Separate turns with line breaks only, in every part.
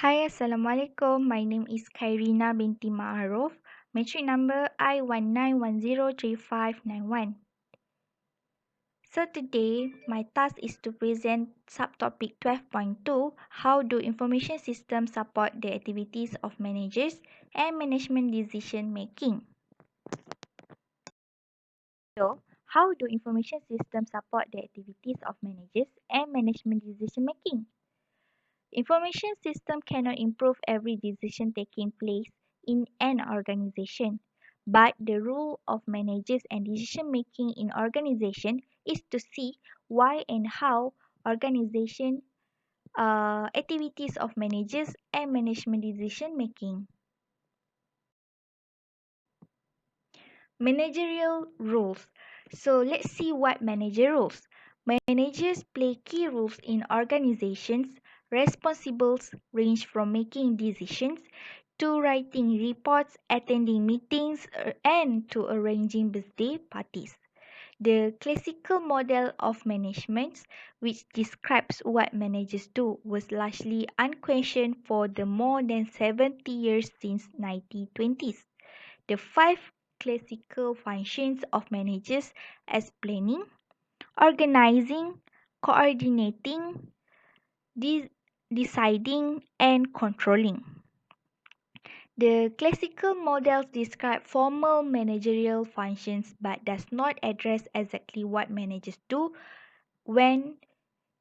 Hi, Assalamualaikum. My name is Khairina binti Ma'aruf. Matric number I19103591. So today, my task is to present subtopic 12.2, how do information systems support the activities of managers and management decision making. So, how do information systems support the activities of managers and management decision making? Information system cannot improve every decision taking place in an organization, but the role of managers and decision making in organization is to see why and how organization activities of managers and management decision making. Managerial roles. So let's see what manager roles. Managers play key roles in organizations. Responsibles range from making decisions to writing reports, attending meetings, and to arranging birthday parties. The classical model of management, which describes what managers do, was largely unquestioned for the more than 70 years since 1920s. The five classical functions of managers as planning, organizing, coordinating, de- deciding, and controlling. The classical models describe formal managerial functions but does not address exactly what managers do when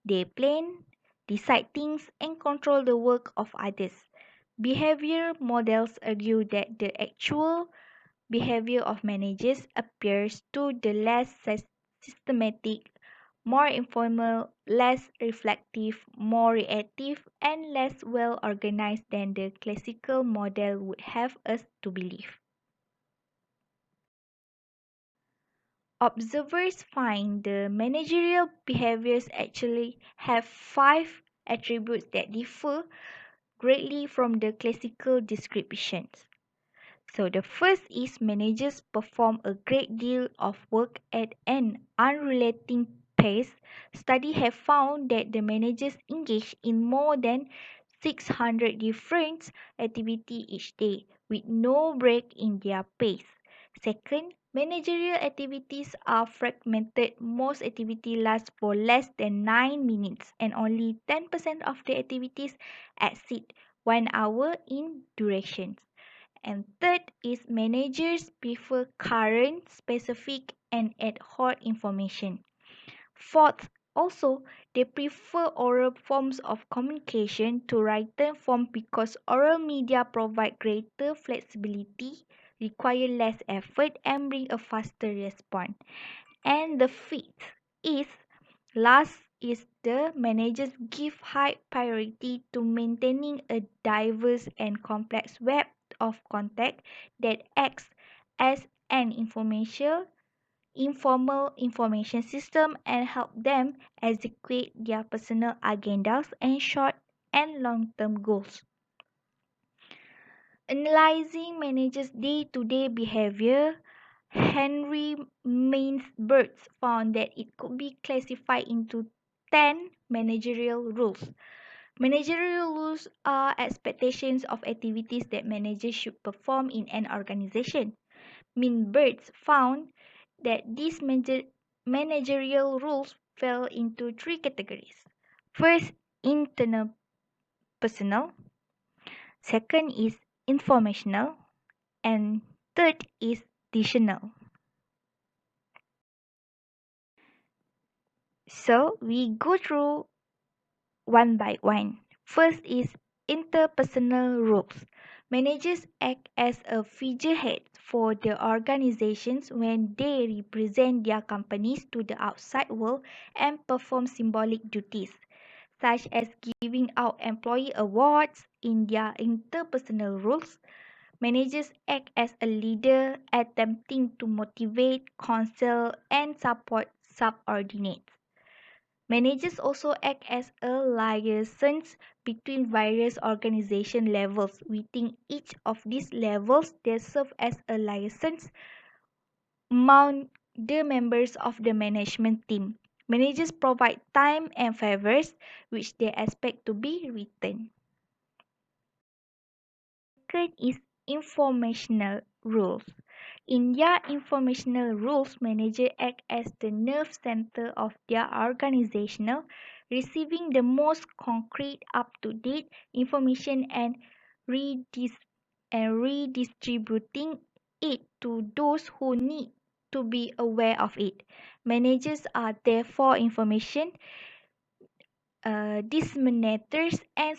they plan, decide things, and control the work of others. Behavior models argue that the actual behavior of managers appears to the less systematic, more informal, less reflective, more reactive, and less well organized than the classical model would have us to believe. Observers find the managerial behaviors actually have five attributes that differ greatly from the classical descriptions. So the first is managers perform a great deal of work at an unrelenting pace. Studies have found that the managers engage in more than 600 different activities each day with no break in their pace. Second, managerial activities are fragmented. Most activity lasts for less than 9 minutes and only 10% of the activities exceed 1 hour in duration. And third is managers prefer current, specific, and ad hoc information. Fourth, also, they prefer oral forms of communication to written form because oral media provide greater flexibility, require less effort, and bring a faster response. And the fifth is last is the managers give high priority to maintaining a diverse and complex web of contact that acts as an informal information system and help them execute their personal agendas and short and long term goals. Analyzing managers' day to day behavior, Henry Mainsburg found that it could be classified into 10 managerial rules. Managerial rules are expectations of activities that managers should perform in an organization. Mainsburg found that these managerial rules fell into three categories. First, internal personal. Second is informational. And third is decisional. So we go through one by one. First is interpersonal rules. Managers act as a figurehead for the organizations when they represent their companies to the outside world and perform symbolic duties, such as giving out employee awards in their interpersonal roles. Managers act as a leader, attempting to motivate, counsel, and support subordinates. Managers also act as a liaison between various organization levels. Within each of these levels, they serve as a liaison among the members of the management team. Managers provide time and favors which they expect to be returned. second is informational rules. In their informational rules, managers act as the nerve center of their organizational, receiving the most concrete, up-to-date information and redistributing it to those who need to be aware of it. Managers are therefore information disseminators and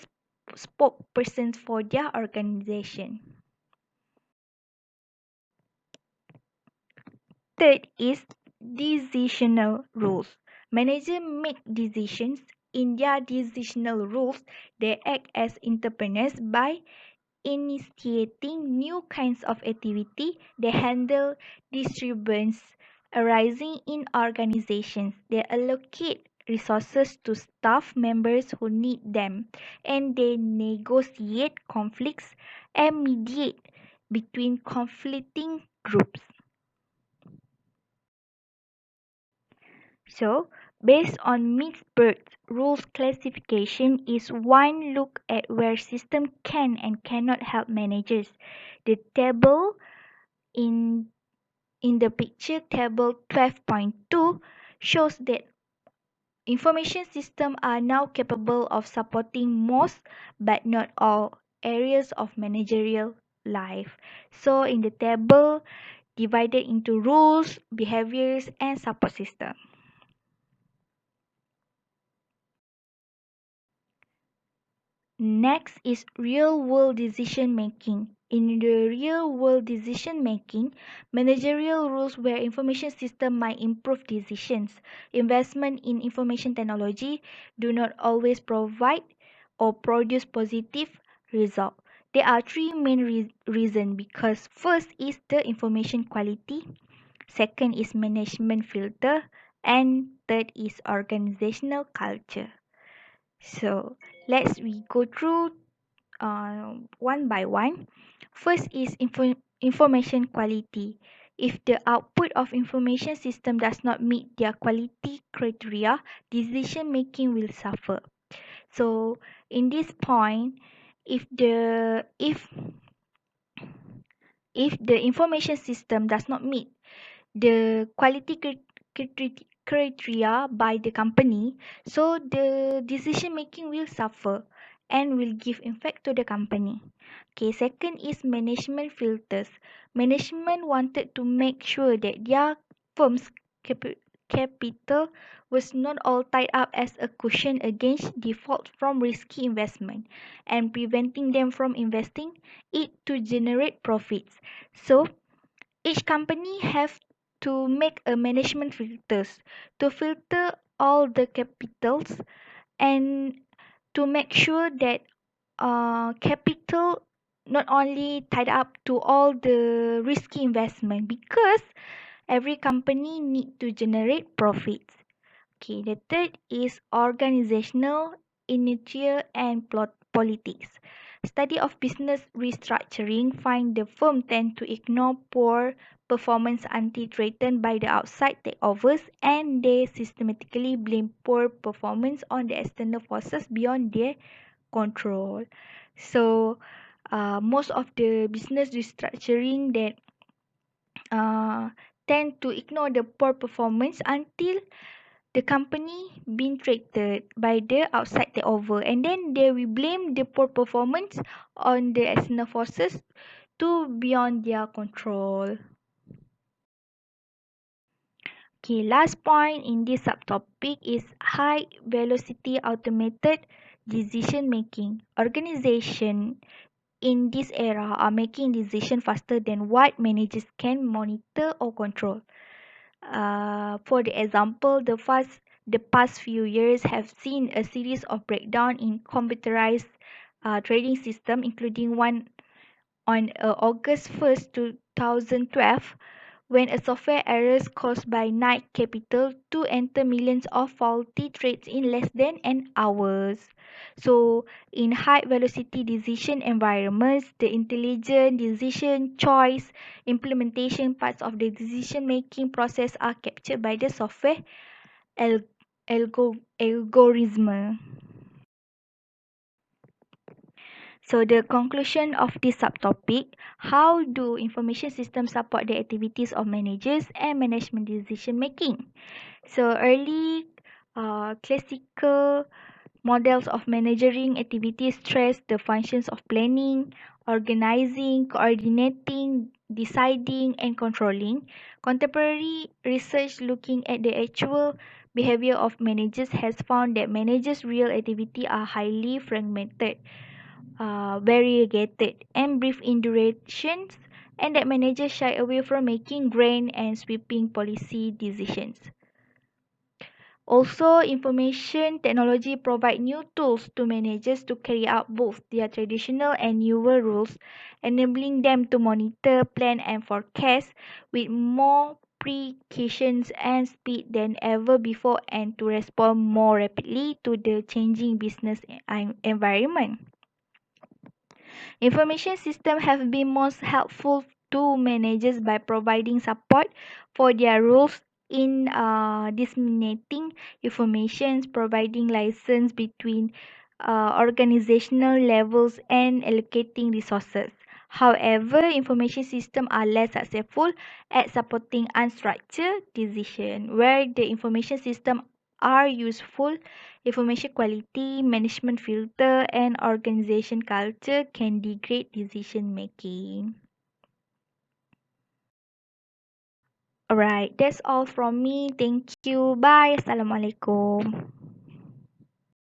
spokespersons for their organization. Third is decisional rules. Managers make decisions. In their decisional rules, they act as entrepreneurs by initiating new kinds of activity. They handle disturbance arising in organizations. They allocate resources to staff members who need them, and they negotiate conflicts and mediate between conflicting groups. So, based on Mitzberg's rules classification is one look at where system can and cannot help managers. The table in the picture table 12.2 shows that information systems are now capable of supporting most but not all areas of managerial life. So in the table divided into rules, behaviors and support system. Next is real world decision making. In the real world decision making, managerial rules where information system might improve decisions. Investment in information technology do not always provide or produce positive result. There are three main reasons because first is the information quality, second is management filter, and third is organizational culture. So let's we go through one by one. First is information quality. If the output of information system does not meet their quality criteria, decision making will suffer. So in this point, if the if if the information system does not meet the quality criteria by the company, so the decision making will suffer and will give impact to the company. Okay, second is management filters. Management wanted to make sure that their firm's capital was not all tied up as a cushion against default from risky investment and preventing them from investing it to generate profits. So each company have to make a management filters to filter all the capitals and to make sure that capital not only tied up to all the risky investment because every company need to generate profits. Okay, the third is organizational inertia and politics. Study of business restructuring find the firm tend to ignore poor performance until threatened by the outside takeovers and they systematically blame poor performance on the external forces beyond their control. So, most of the business restructuring that uh, tend to ignore the poor performance until the company been treated by the outside takeover and then they will blame the poor performance on the external forces to beyond their control. Okay, last point in this subtopic is high velocity automated decision making. Organization in this era are making decisions faster than what managers can monitor or control. For the example, the past few years have seen a series of breakdown in computerized trading system, including one on August 1st, 2012, when a software error caused by Knight Capital to enter millions of faulty trades in less than an hour. So, in high velocity decision environments, the intelligent decision choice implementation parts of the decision making process are captured by the software al- algorithm. So the conclusion of this subtopic, how do information systems support the activities of managers and management decision making? So early classical models of managing activities stress the functions of planning, organizing, coordinating, deciding, and controlling. Contemporary research looking at the actual behavior of managers has found that managers' real activity are highly fragmented, variegated, and brief in durations, and that managers shy away from making grand and sweeping policy decisions. Also, information technology provide new tools to managers to carry out both their traditional and newer roles, enabling them to monitor, plan, and forecast with more precision and speed than ever before and to respond more rapidly to the changing business environment. Information systems have been most helpful to managers by providing support for their roles in disseminating information, providing license between organizational levels, and allocating resources. However, information systems are less successful at supporting unstructured decision, where the information systems are useful. Information quality, management filter, and organization culture can degrade decision making. Alright, that's all from me. Thank you. Bye. Assalamualaikum.